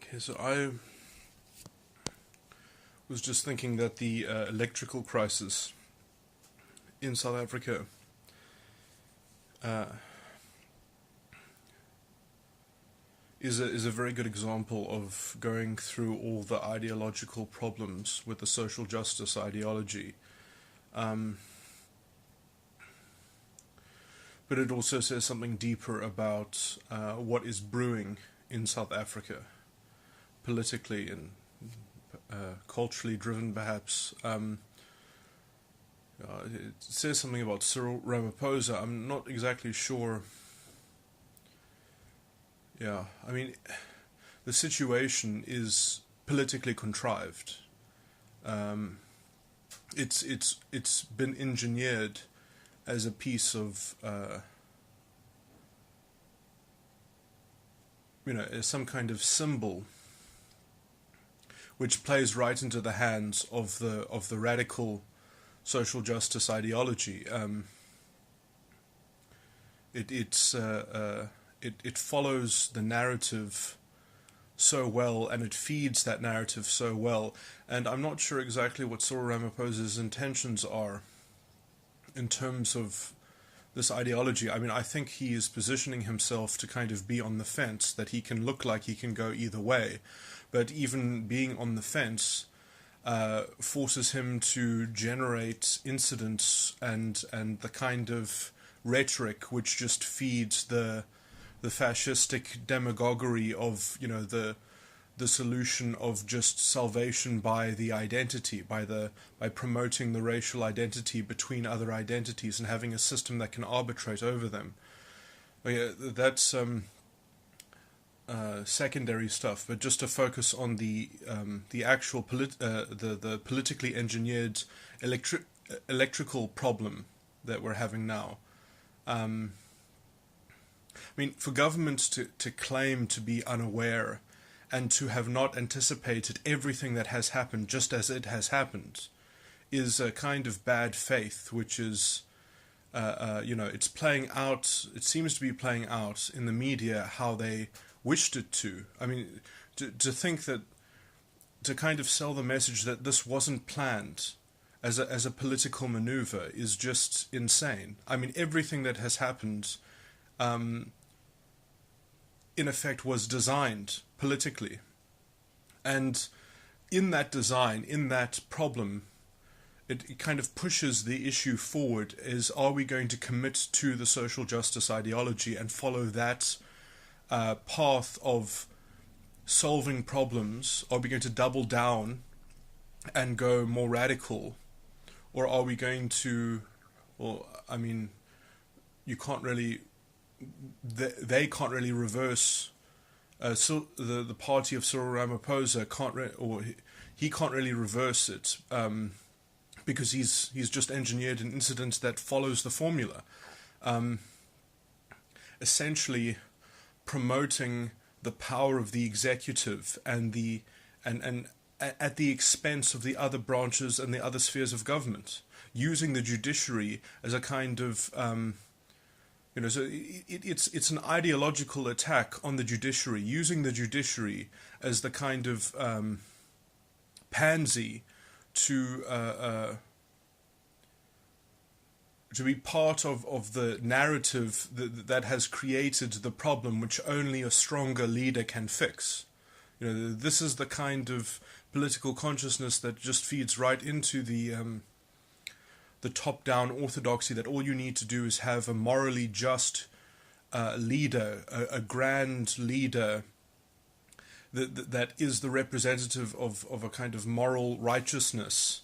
Okay, so I was just thinking that the electrical crisis in South Africa uh, is a very good example of going through all the ideological problems with the social justice ideology. But it also says something deeper about what is brewing in South Africa, politically and culturally driven, perhaps. It says something about Cyril Ramaphosa. I'm not exactly sure. Yeah, I mean, the situation is politically contrived. It's been engineered as a piece of as some kind of symbol which plays right into the hands of the radical social justice ideology. It follows the narrative so well, and it feeds that narrative so well. And I'm not sure exactly what Cyril Ramaphosa's intentions are in terms of this ideology. I mean, I think he is positioning himself to kind of be on the fence, that he can look like he can go either way. But even being on the fence forces him to generate incidents and the kind of rhetoric which just feeds the fascistic demagoguery of the solution of just salvation by the identity, by promoting the racial identity between other identities and having a system that can arbitrate over them. That's secondary stuff, but just to focus on the actual the politically engineered electrical problem that we're having now. I mean, for governments to claim to be unaware and to have not anticipated everything that has happened just as it has happened is a kind of bad faith, which is, it's playing out, it seems to be playing out in the media how they wished it to. I mean, to think that, to kind of sell the message that this wasn't planned as a political maneuver is just insane. I mean, everything that has happened in effect was designed politically, and in that design, in that problem, it kind of pushes the issue forward, is, are we going to commit to the social justice ideology and follow that path of solving problems? Are we going to double down and go more radical, or are we going to, well, I mean, you can't really, they can't really reverse. So the party of Cyril Ramaphosa he can't really reverse it because he's just engineered an incident that follows the formula, essentially promoting the power of the executive and at the expense of the other branches and the other spheres of government, using the judiciary as a kind of so it's an ideological attack on the judiciary, using the judiciary as the kind of pansy to be part of the narrative that has created the problem, which only a stronger leader can fix. This is the kind of political consciousness that just feeds right into the top-down orthodoxy, that all you need to do is have a morally just leader, a grand leader that is the representative of a kind of moral righteousness,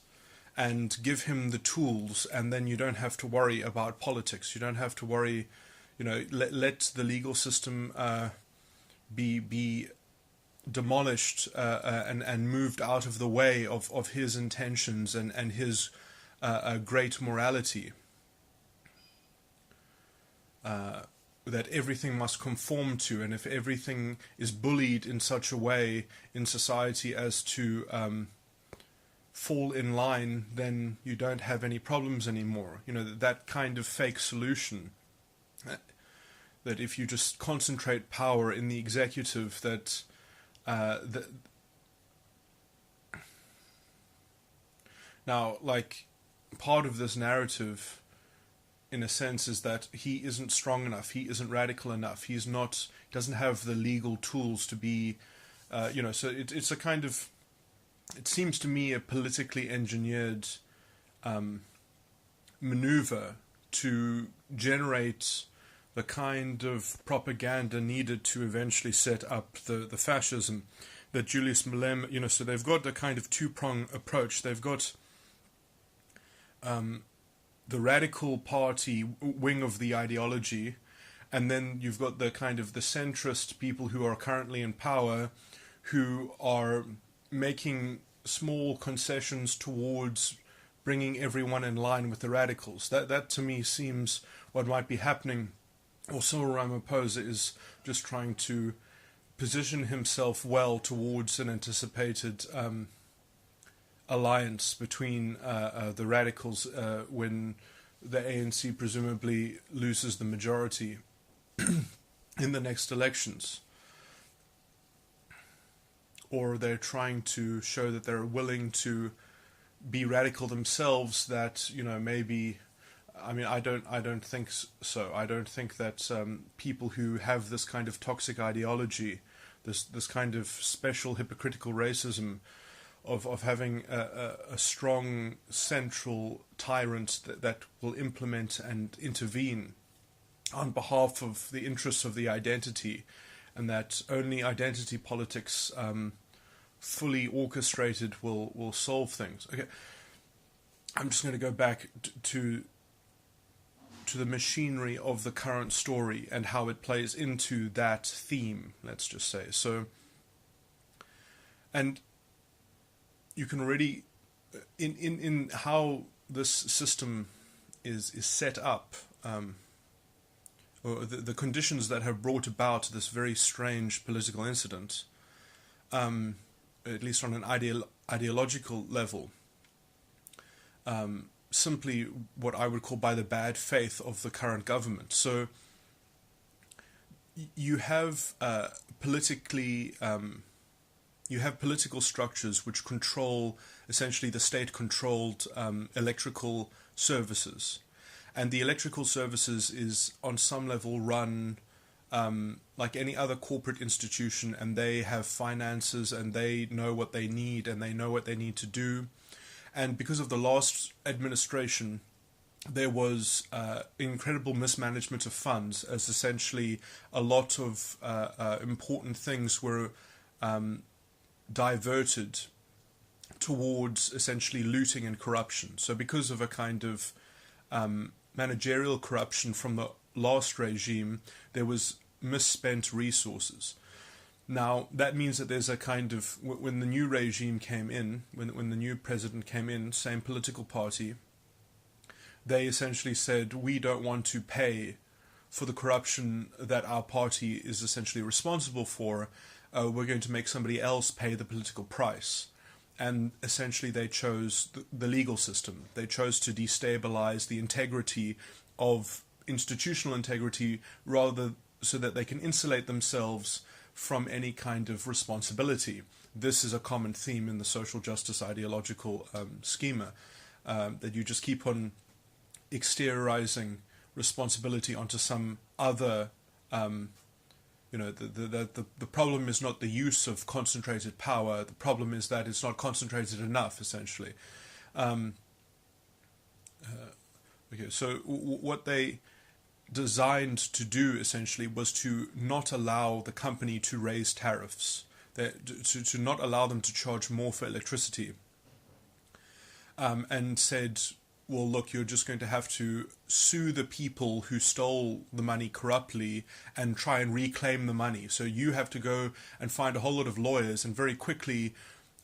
and give him the tools, and then you don't have to worry about politics. You don't have to worry, let the legal system be demolished and moved out of the way of his intentions and his a great morality, that everything must conform to, and if everything is bullied in such a way in society as to fall in line, then you don't have any problems anymore. That kind of fake solution, that if you just concentrate power in the executive, that the, now, like, part of this narrative, in a sense, is that he isn't strong enough, he isn't radical enough, he doesn't have the legal tools to be, so it's a kind of, it seems to me, a politically engineered maneuver to generate the kind of propaganda needed to eventually set up the fascism that Julius Malema, so they've got a kind of two-prong approach. They've got the radical party wing of the ideology, and then you've got the kind of the centrist people who are currently in power, who are making small concessions towards bringing everyone in line with the radicals. That to me seems what might be happening. Or Cyril Ramaphosa is just trying to position himself well towards an anticipated alliance between the radicals when the ANC presumably loses the majority in the next elections. Or they're trying to show that they're willing to be radical themselves, that, maybe, I mean, I don't think so. I don't think that people who have this kind of toxic ideology, this kind of special hypocritical racism of having a strong central tyrant that will implement and intervene on behalf of the interests of the identity, and that only identity politics fully orchestrated will solve things. Okay, I'm just going to go back to the machinery of the current story and how it plays into that theme, let's just say. So, and you can already, in how this system is set up, or the conditions that have brought about this very strange political incident, at least on an ideological level, simply what I would call by the bad faith of the current government. So you have political structures which control essentially the state-controlled electrical services. And the electrical services is on some level run like any other corporate institution, and they have finances and they know what they need and they know what they need to do. And because of the last administration, there was incredible mismanagement of funds, as essentially a lot of important things were diverted towards essentially looting and corruption. So because of a kind of managerial corruption from the last regime, there was misspent resources. Now, that means that there's a kind of, when the new regime came in, when the new president came in, same political party, they essentially said, we don't want to pay for the corruption that our party is essentially responsible for. We're going to make somebody else pay the political price. And essentially they chose the legal system. They chose to destabilize the integrity of institutional integrity, rather so that they can insulate themselves from any kind of responsibility. This is a common theme in the social justice ideological schema, that you just keep on exteriorizing responsibility onto some other. The problem is not the use of concentrated power. The problem is that it's not concentrated enough, essentially. So what they designed to do essentially was to not allow the company to raise tariffs, to not allow them to charge more for electricity, and said, well, look, you're just going to have to sue the people who stole the money corruptly and try and reclaim the money. So you have to go and find a whole lot of lawyers and very quickly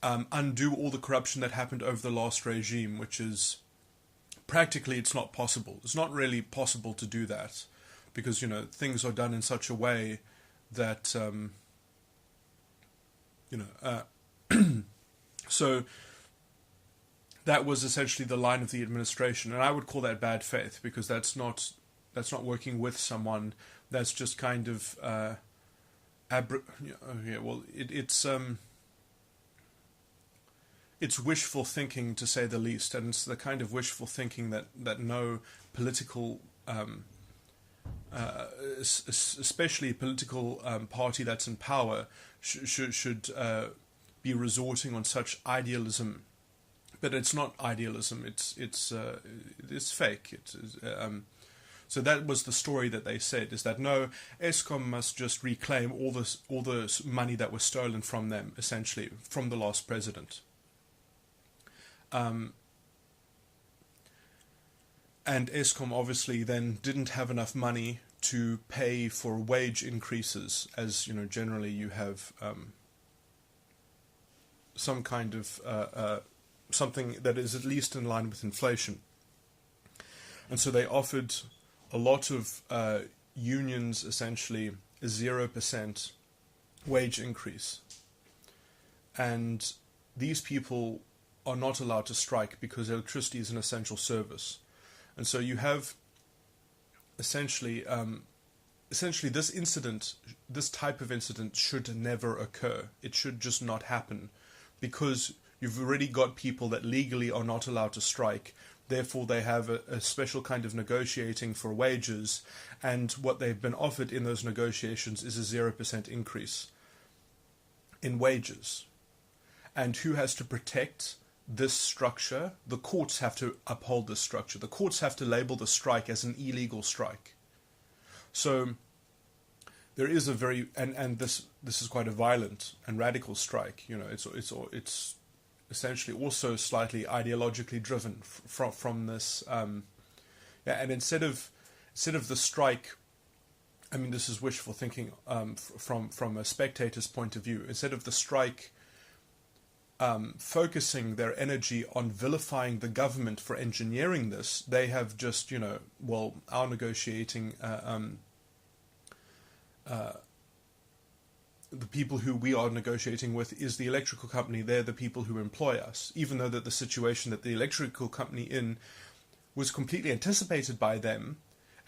undo all the corruption that happened over the last regime, which is practically, it's not possible. It's not really possible to do that because, things are done in such a way that, so that was essentially the line of the administration, and I would call that bad faith, because that's not working with someone. That's just kind of yeah, well, it's wishful thinking, to say the least, and it's the kind of wishful thinking that no political, especially political party that's in power, should be resorting on such idealism. But it's not idealism; it's fake. So that was the story that they said, is that no, Eskom must just reclaim all the money that was stolen from them, essentially from the last president. And Eskom obviously then didn't have enough money to pay for wage increases, as you know, generally you have some kind of something that is at least in line with inflation. And so they offered a lot of unions essentially a 0% wage increase. And these people are not allowed to strike because electricity is an essential service. And so you have essentially this type of incident should never occur. It should just not happen, because you've already got people that legally are not allowed to strike. Therefore, they have a special kind of negotiating for wages, and what they've been offered in those negotiations is a 0% increase in wages. And who has to protect this structure? The courts have to uphold this structure. The courts have to label the strike as an illegal strike. So there is a very and this is quite a violent and radical strike. You know, it's essentially also slightly ideologically driven from this. And instead of the strike, I mean, this is wishful thinking from a spectator's point of view. Instead of the strike focusing their energy on vilifying the government for engineering this, they have just, our negotiating, the people who we are negotiating with is the electrical company. They're the people who employ us, even though that the situation that the electrical company in was completely anticipated by them,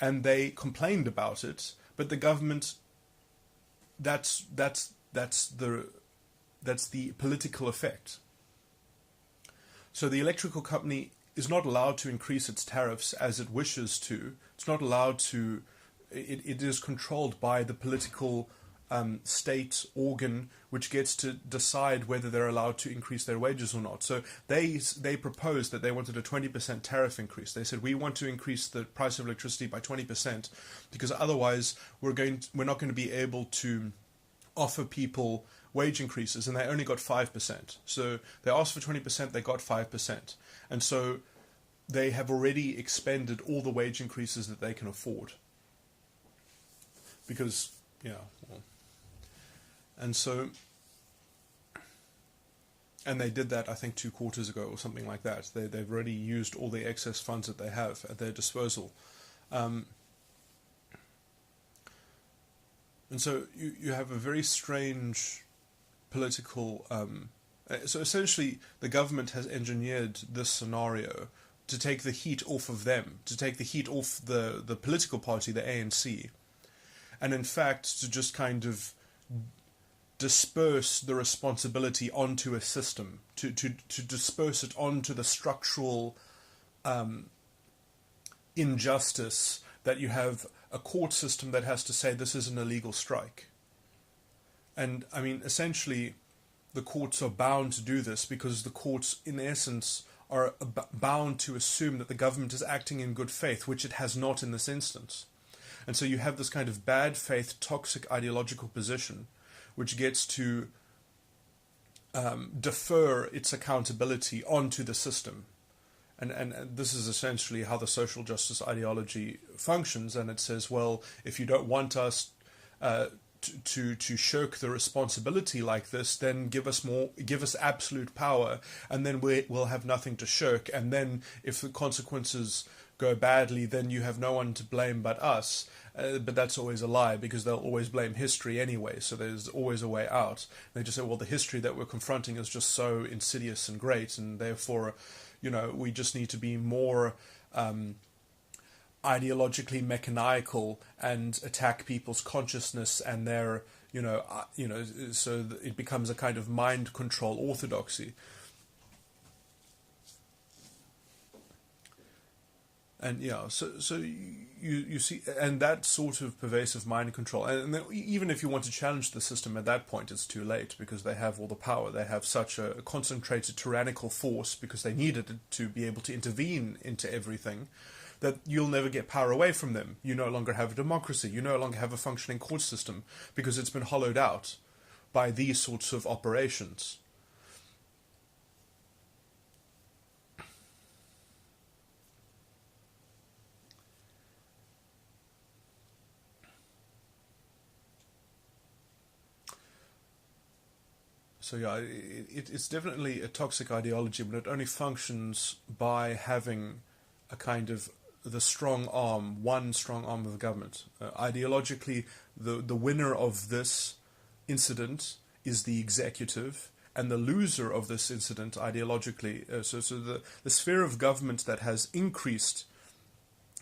and they complained about it. But the government, that's the political effect. So the electrical company is not allowed to increase its tariffs as it wishes to. It's not allowed to. It is controlled by the political state organ, which gets to decide whether they're allowed to increase their wages or not. So they proposed that they wanted a 20% tariff increase. They said, we want to increase the price of electricity by 20% because otherwise we're not going to be able to offer people wage increases, and they only got 5%. So they asked for 20%, they got 5%. And so they have already expended all the wage increases that they can afford. Because, and they did that, I think, 2 quarters ago or something like that. They've already used all the excess funds that they have at their disposal. And so you have a very strange political... so essentially, the government has engineered this scenario to take the heat off of them, to take the heat off the political party, the ANC, and in fact to just kind of disperse the responsibility onto a system, to disperse it onto the structural injustice that you have a court system that has to say this is an illegal strike. And I mean, essentially, the courts are bound to do this because the courts, in essence, are bound to assume that the government is acting in good faith, which it has not in this instance. And so you have this kind of bad faith, toxic ideological position, which gets to defer its accountability onto the system. And this is essentially how the social justice ideology functions. And it says, well, if you don't want us to shirk the responsibility like this, then give us absolute power, and then we'll have nothing to shirk. And then if the consequences go badly, then you have no one to blame but us. But that's always a lie, because they'll always blame history anyway, so there's always a way out. They just say, well, the history that we're confronting is just so insidious and great, and therefore, we just need to be more ideologically mechanical and attack people's consciousness and their, So it becomes a kind of mind control orthodoxy. And yeah, so you see, and that sort of pervasive mind control, and then even if you want to challenge the system at that point, it's too late because they have all the power. They have such a concentrated tyrannical force because they needed it to be able to intervene into everything, that you'll never get power away from them. You no longer have a democracy. You no longer have a functioning court system because it's been hollowed out by these sorts of operations. So yeah, it's definitely a toxic ideology, but it only functions by having a kind of one strong arm of the government. Ideologically, the winner of this incident is the executive, and the loser of this incident ideologically. So the sphere of government that has increased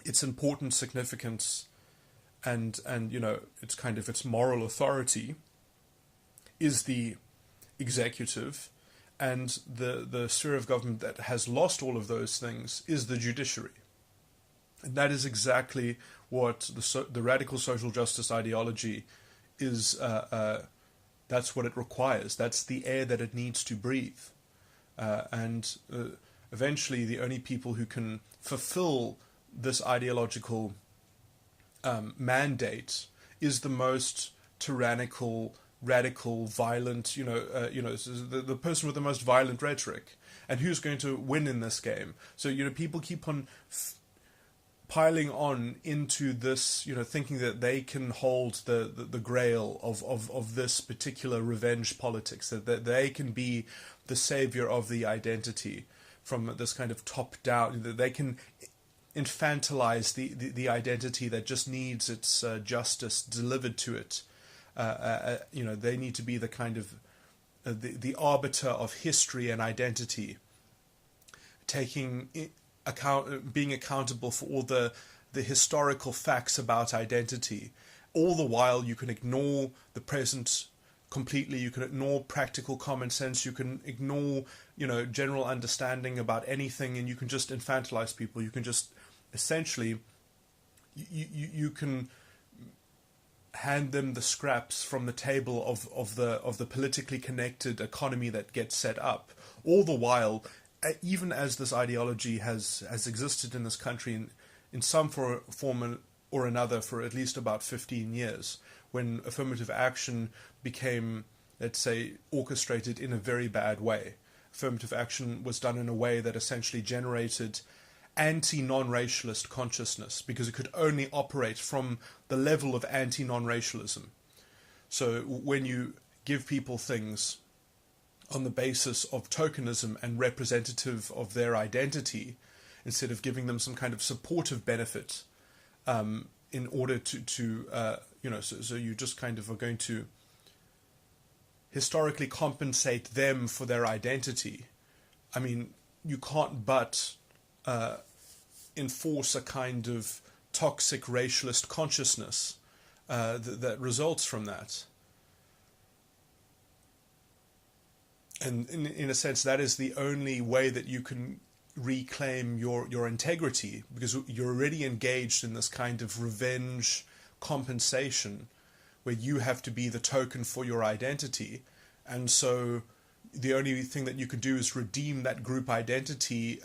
its important significance and its kind of its moral authority is the executive, and the sphere of government that has lost all of those things is the judiciary. And that is exactly what the radical social justice ideology is. That's what it requires. That's the air that it needs to breathe. And eventually, the only people who can fulfill this ideological mandate is the most tyrannical, radical, violent, the person with the most violent rhetoric. And who's going to win in this game? So, people keep on piling on into this, thinking that they can hold the grail of this particular revenge politics, that they can be the savior of the identity from this kind of top down, that they can infantilize the identity that just needs its justice delivered to it. They need to be the kind of the arbiter of history and identity, being accountable for all the historical facts about identity. All the while, you can ignore the present completely. You can ignore practical common sense. You can ignore general understanding about anything, and you can just infantilize people. You can just essentially you can hand them the scraps from the table of the politically connected economy that gets set up. All the while, even as this ideology has existed in this country in some form or another for at least about 15 years, when affirmative action became, let's say, orchestrated in a very bad way. Affirmative action was done in a way that essentially generated anti-non-racialist consciousness, because it could only operate from the level of anti-non-racialism. So when you give people things on the basis of tokenism and representative of their identity, instead of giving them some kind of supportive benefit, in order so you just kind of are going to historically compensate them for their identity. I mean, you can't but enforce a kind of toxic racialist consciousness that results from that. And in a sense, that is the only way that you can reclaim your integrity, because you're already engaged in this kind of revenge compensation where you have to be the token for your identity. And so the only thing that you could do is redeem that group identity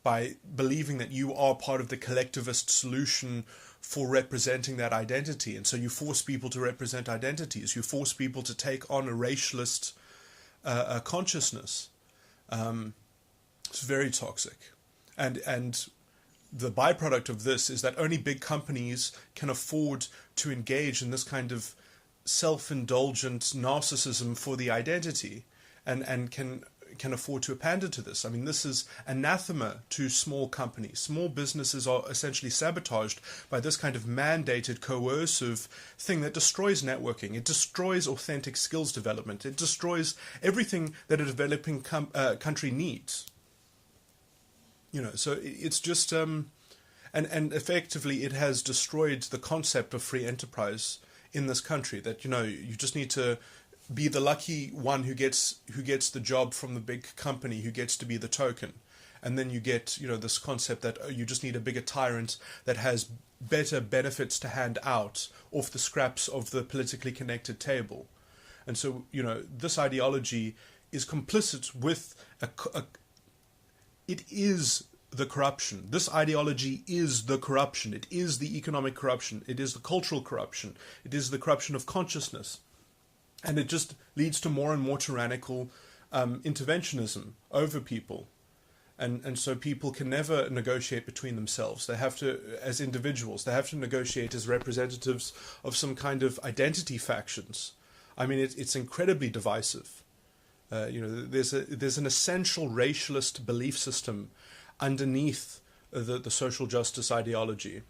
by believing that you are part of the collectivist solution for representing that identity. And so you force people to represent identities. You force people to take on a racialist consciousness. It's very toxic. And the byproduct of this is that only big companies can afford to engage in this kind of self-indulgent narcissism for the identity, and can afford to pander to this. I mean, this is anathema to small companies. Small businesses are essentially sabotaged by this kind of mandated, coercive thing that destroys networking. It destroys authentic skills development. It destroys everything that a developing country needs. So it's just and effectively it has destroyed the concept of free enterprise in this country. That you just need to be the lucky one who gets the job from the big company, who gets to be the token. And then you get, this concept that you just need a bigger tyrant that has better benefits to hand out off the scraps of the politically connected table. And so, this ideology is complicit with it is the corruption. This ideology is the corruption. It is the economic corruption. It is the cultural corruption. It is the corruption of consciousness. And it just leads to more and more tyrannical interventionism over people. And so people can never negotiate between themselves. They have to, as individuals, they have to negotiate as representatives of some kind of identity factions. I mean, it's incredibly divisive. There's an essential racialist belief system underneath the social justice ideology.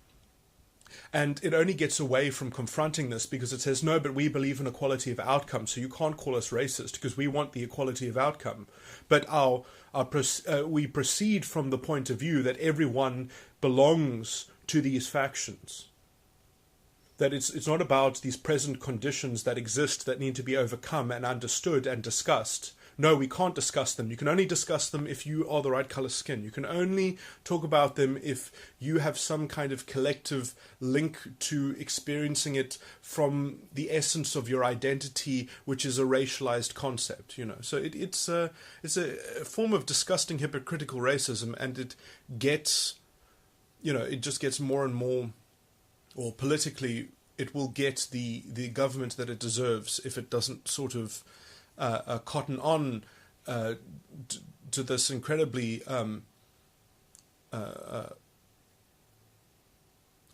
And it only gets away from confronting this because it says, no, but we believe in equality of outcome, so you can't call us racist because we want the equality of outcome. But we proceed from the point of view that everyone belongs to these factions. That it's not about these present conditions that exist that need to be overcome and understood and discussed. No, we can't discuss them. You can only discuss them if you are the right color skin. You can only talk about them if you have some kind of collective link to experiencing it from the essence of your identity, which is a racialized concept. So it's a form of disgusting hypocritical racism, and it gets, it just gets more and more, or politically, it will get the government that it deserves if it doesn't sort of cotton on to this incredibly. I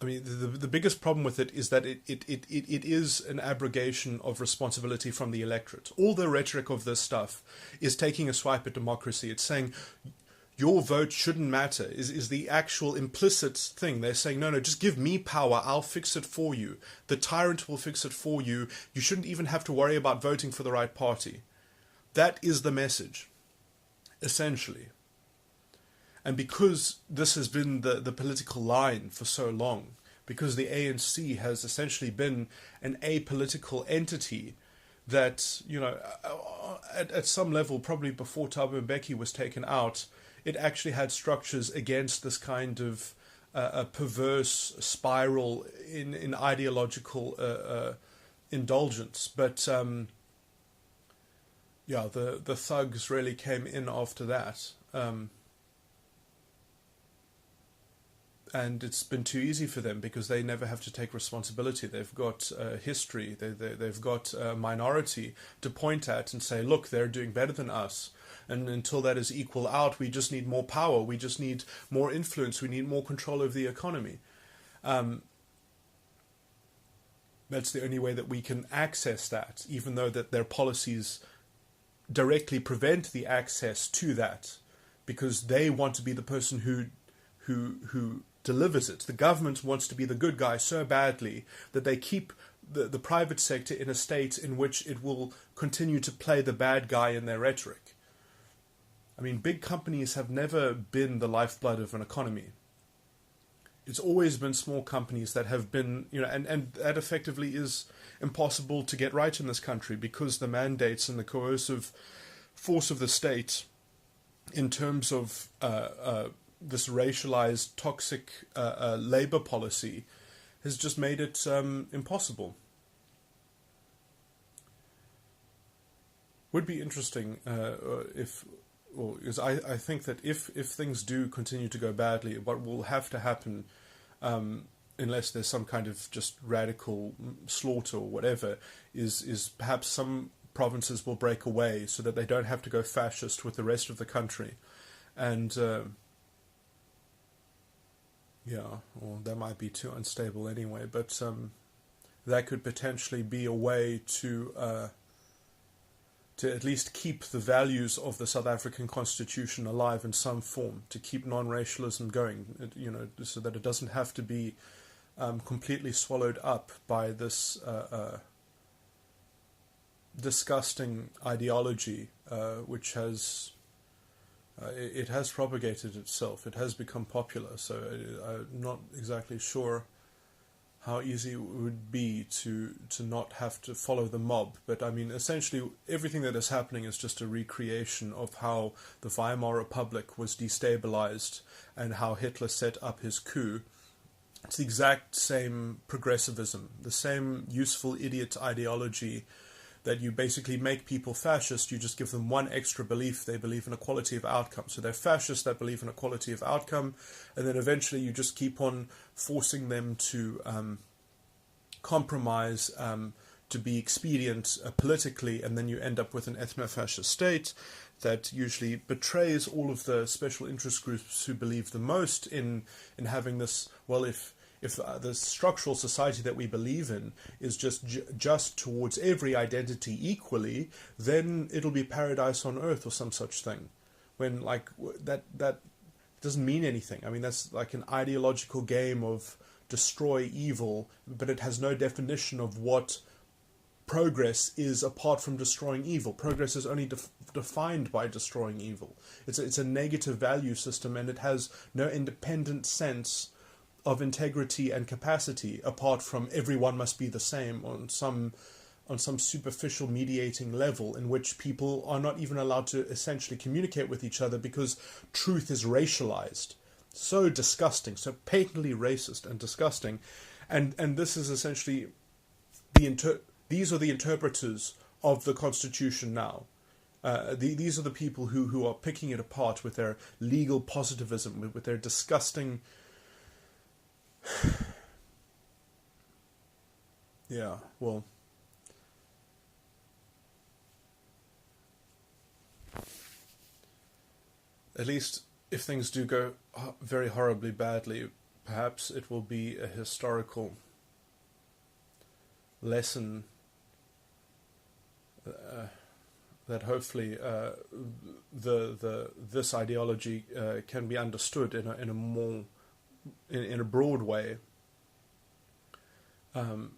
mean, the biggest problem with it is that it is an abrogation of responsibility from the electorate. All the rhetoric of this stuff is taking a swipe at democracy. It's saying your vote shouldn't matter, is the actual implicit thing. They're saying, no, just give me power, I'll fix it for you. The tyrant will fix it for you. You shouldn't even have to worry about voting for the right party. That is the message, essentially. And because this has been the political line for so long, because the ANC has essentially been an apolitical entity that, at some level, probably before Thabo Mbeki was taken out, it actually had structures against this kind of a perverse spiral in ideological indulgence. But the thugs really came in after that. And it's been too easy for them because they never have to take responsibility. They've got history. They've got a minority to point at and say, look, they're doing better than us. And until that is equal out, we just need more power. We just need more influence. We need more control over the economy. That's the only way that we can access that, even though that their policies directly prevent the access to that, because they want to be the person who delivers it. The government wants to be the good guy so badly that they keep the private sector in a state in which it will continue to play the bad guy in their rhetoric. I mean, big companies have never been the lifeblood of an economy. It's always been small companies that have been, and that effectively is impossible to get right in this country because the mandates and the coercive force of the state in terms of this racialized, toxic labor policy has just made it impossible. Would be interesting because I think that if things do continue to go badly, what will have to happen, unless there's some kind of just radical slaughter or whatever, is perhaps some provinces will break away so that they don't have to go fascist with the rest of the country. And or that might be too unstable anyway, but that could potentially be a way to at least keep the values of the South African Constitution alive in some form, to keep non-racialism going, so that it doesn't have to be completely swallowed up by this disgusting ideology, which has it has propagated itself. It has become popular, so I'm not exactly sure how easy it would be to not have to follow the mob. But I mean, essentially, everything that is happening is just a recreation of how the Weimar Republic was destabilized and how Hitler set up his coup. It's the exact same progressivism, the same useful idiot ideology that you basically make people fascist. You just give them one extra belief. They believe in equality of outcome. So they're fascists that believe in equality of outcome. And then eventually you just keep on forcing them to compromise, to be expedient politically. And then you end up with an ethno-fascist state that usually betrays all of the special interest groups who believe the most in having this, well, if the structural society that we believe in is just towards every identity equally, then it'll be paradise on earth or some such thing. When like that doesn't mean anything. I mean, that's like an ideological game of destroy evil, but it has no definition of what progress is apart from destroying evil. Progress is only defined by destroying evil. It's a negative value system, and it has no independent sense of integrity and capacity apart from everyone must be the same on some superficial mediating level in which people are not even allowed to essentially communicate with each other because truth is racialized. So disgusting, so patently racist and disgusting. And this is essentially these are the interpreters of the Constitution now. These are the people who are picking it apart with their legal positivism, with their disgusting... Yeah, well, at least if things do go very horribly badly, perhaps it will be a historical lesson that hopefully this ideology can be understood in a more in a broad way, and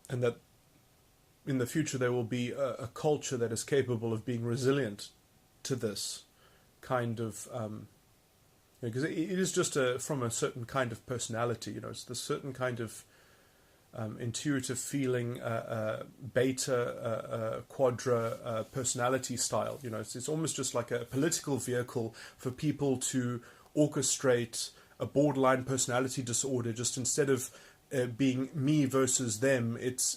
that in the future there will be a culture that is capable of being resilient to this kind of, because it is just from a certain kind of personality, it's the certain kind of intuitive feeling, beta, quadra personality style. It's almost just like a political vehicle for people to orchestrate a borderline personality disorder. Just instead of being me versus them, it's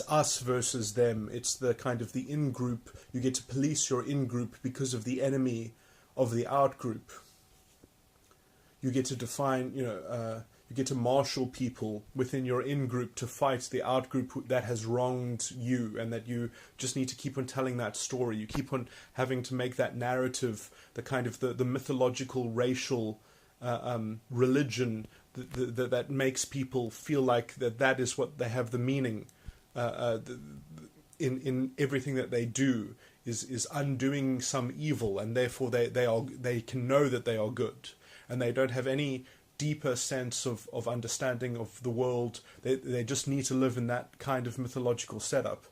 us versus them. It's the kind of the in-group. You get to police your in-group because of the enemy of the out-group. You get to define, you get to marshal people within your in-group to fight the out-group that has wronged you, and that you just need to keep on telling that story. You keep on having to make that narrative the kind of the mythological racial religion that makes people feel like that is what they have the meaning in everything that they do is undoing some evil, and therefore they can know that they are good, and they don't have any deeper sense of understanding of the world. They just need to live in that kind of mythological setup.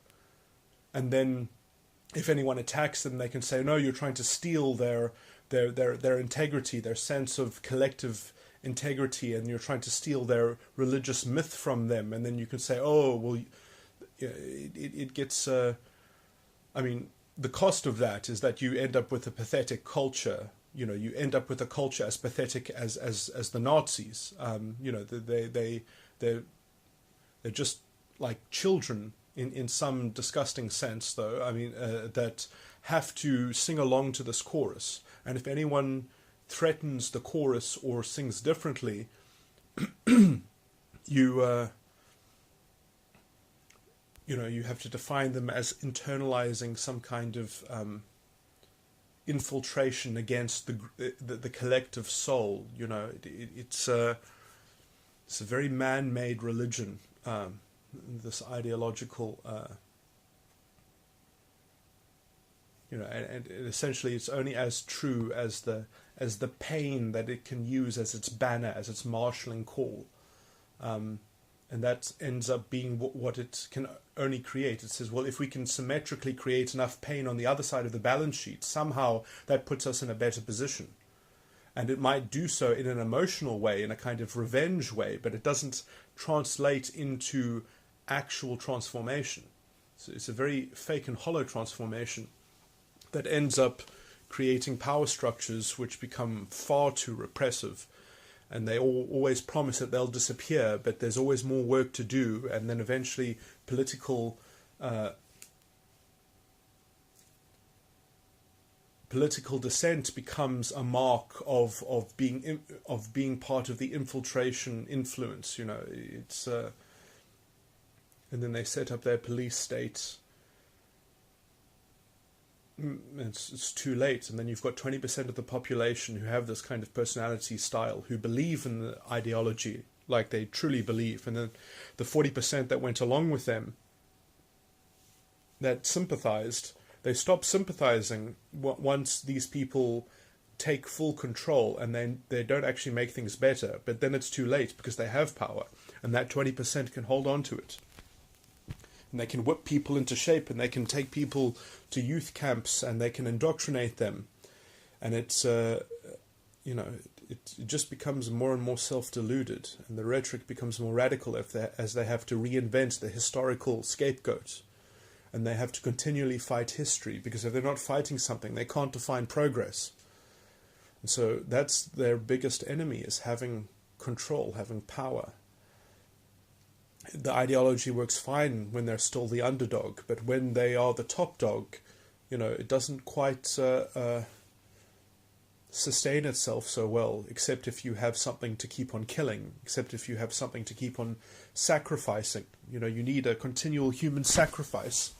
And then if anyone attacks them, they can say, no, you're trying to steal their integrity, their sense of collective integrity, and you're trying to steal their religious myth from them. And then you can say, oh, well, it gets... I mean, the cost of that is that you end up with a pathetic culture. You end up with a culture as pathetic as the Nazis. They're just like children in some disgusting sense, though. I mean, that have to sing along to this chorus. And if anyone threatens the chorus or sings differently, you have to define them as internalizing some kind of infiltration against the collective soul. It's a very man-made religion, this ideological and essentially it's only as true as the pain that it can use as its banner, as its marshalling call, and that ends up being what it can only create. It says, well, if we can symmetrically create enough pain on the other side of the balance sheet, somehow that puts us in a better position. And it might do so in an emotional way, in a kind of revenge way, but it doesn't translate into actual transformation. So it's a very fake and hollow transformation that ends up creating power structures which become far too repressive. And they always promise that they'll disappear, but there's always more work to do, and then eventually political dissent becomes a mark of being part of the infiltration influence. It's and then they set up their police state. It's too late, and then you've got 20% of the population who have this kind of personality style, who believe in the ideology like they truly believe, and then the 40% that went along with them, that sympathized, they stop sympathizing once these people take full control, and then they don't actually make things better, but then it's too late because they have power, and that 20% can hold on to it. And they can whip people into shape, and they can take people to youth camps, and they can indoctrinate them. And it's, it just becomes more and more self-deluded, and the rhetoric becomes more radical as they have to reinvent the historical scapegoat. And they have to continually fight history, because if they're not fighting something, they can't define progress. And so that's their biggest enemy, is having control, having power. The ideology works fine when they're still the underdog, but when they are the top dog, it doesn't quite sustain itself so well, except if you have something to keep on killing, except if you have something to keep on sacrificing. You need a continual human sacrifice